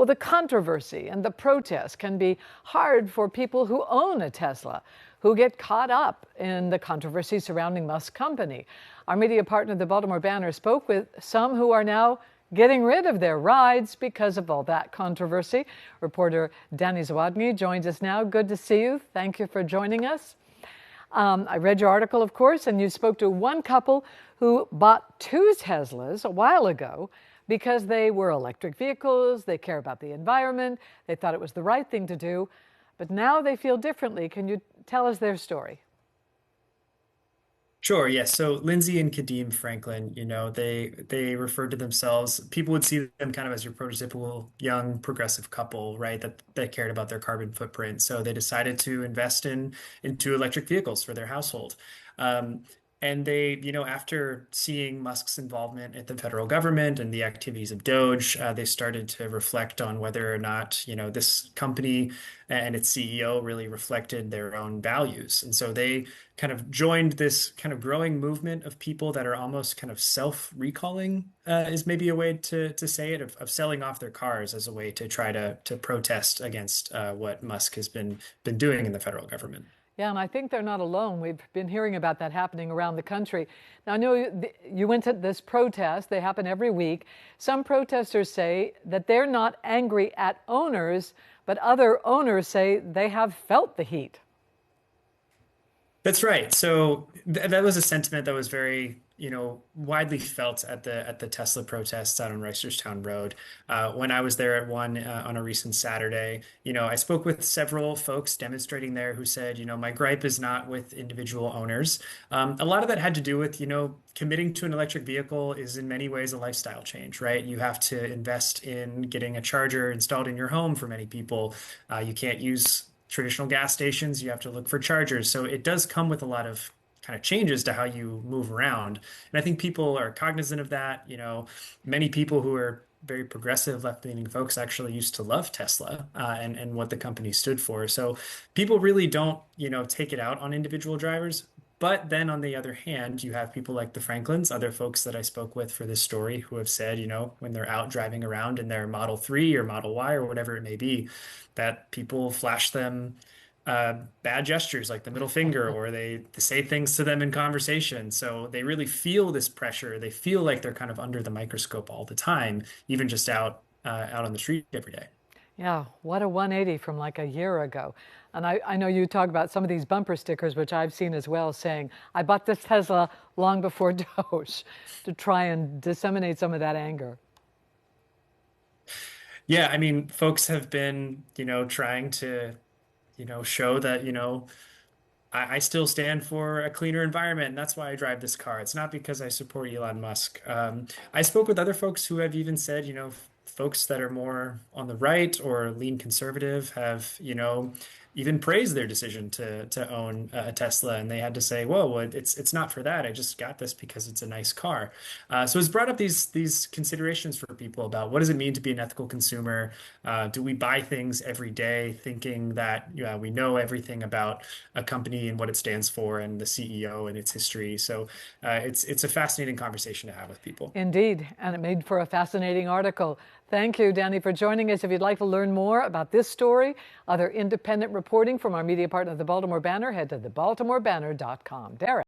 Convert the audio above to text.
Well, the controversy and the protest can be hard for people who own a Tesla, who get caught up in the controversy surrounding Musk's company. Our media partner, the Baltimore Banner, spoke with some who are now getting rid of their rides because of all that controversy. Reporter Danny Zawadny joins us now. Good to see you. Thank you for joining us. I read your article, of course, and you spoke to one couple who bought two Teslas a while ago because they were electric vehicles, they care about the environment, they thought it was the right thing to do, but now they feel differently. Can you tell us their story? Sure, yes. So Lindsay and Kadeem Franklin, they referred to themselves, people would see them kind of as your prototypical young progressive couple, right? That cared about their carbon footprint. So they decided to invest into electric vehicles for their household. Um, and they, after seeing Musk's involvement at the federal government and the activities of Doge, they started to reflect on whether or not, this company and its CEO really reflected their own values. And so they kind of joined this kind of growing movement of people that are almost kind of self-recalling, is maybe a way to say it, of selling off their cars as a way to try to protest against what Musk has been doing in the federal government. Yeah, and I think they're not alone. We've been hearing about that happening around the country. Now, I know you went to this protest. They happen every week. Some protesters say that they're not angry at owners, but other owners say they have felt the heat. That's right. So that was a sentiment that was very, widely felt at the Tesla protests out on Reisterstown Road. When I was there at one on a recent Saturday, I spoke with several folks demonstrating there who said, my gripe is not with individual owners. A lot of that had to do with, committing to an electric vehicle is in many ways a lifestyle change, right? You have to invest in getting a charger installed in your home for many people. You can't use traditional gas stations, you have to look for chargers. So it does come with a lot of kind of changes to how you move around. And I think people are cognizant of that. Many people who are very progressive left-leaning folks actually used to love Tesla and what the company stood for. So people really don't, take it out on individual drivers. But then on the other hand, you have people like the Franklins, other folks that I spoke with for this story who have said, when they're out driving around in their Model 3 or Model Y or whatever it may be, that people flash them bad gestures like the middle finger, or they say things to them in conversation. So they really feel this pressure. They feel like they're kind of under the microscope all the time, even just out on the street every day. Yeah, what a 180 from like a year ago. And I know you talk about some of these bumper stickers, which I've seen as well, saying, I bought this Tesla long before Doge, to try and disseminate some of that anger. Yeah, I mean, folks have been, trying to, show that, I still stand for a cleaner environment, and that's why I drive this car. It's not because I support Elon Musk. I spoke with other folks who have even said, folks that are more on the right or lean conservative have, even praised their decision to own a Tesla, and they had to say, "Whoa, well, it's not for that. I just got this because it's a nice car." So it's brought up these considerations for people about what does it mean to be an ethical consumer? Do we buy things every day thinking that we know everything about a company and what it stands for and the CEO and its history? So it's a fascinating conversation to have with people. Indeed, and it made for a fascinating article. Thank you, Danny, for joining us. If you'd like to learn more about this story, other independent reporting from our media partner, the Baltimore Banner, head to thebaltimorebanner.com. Derek.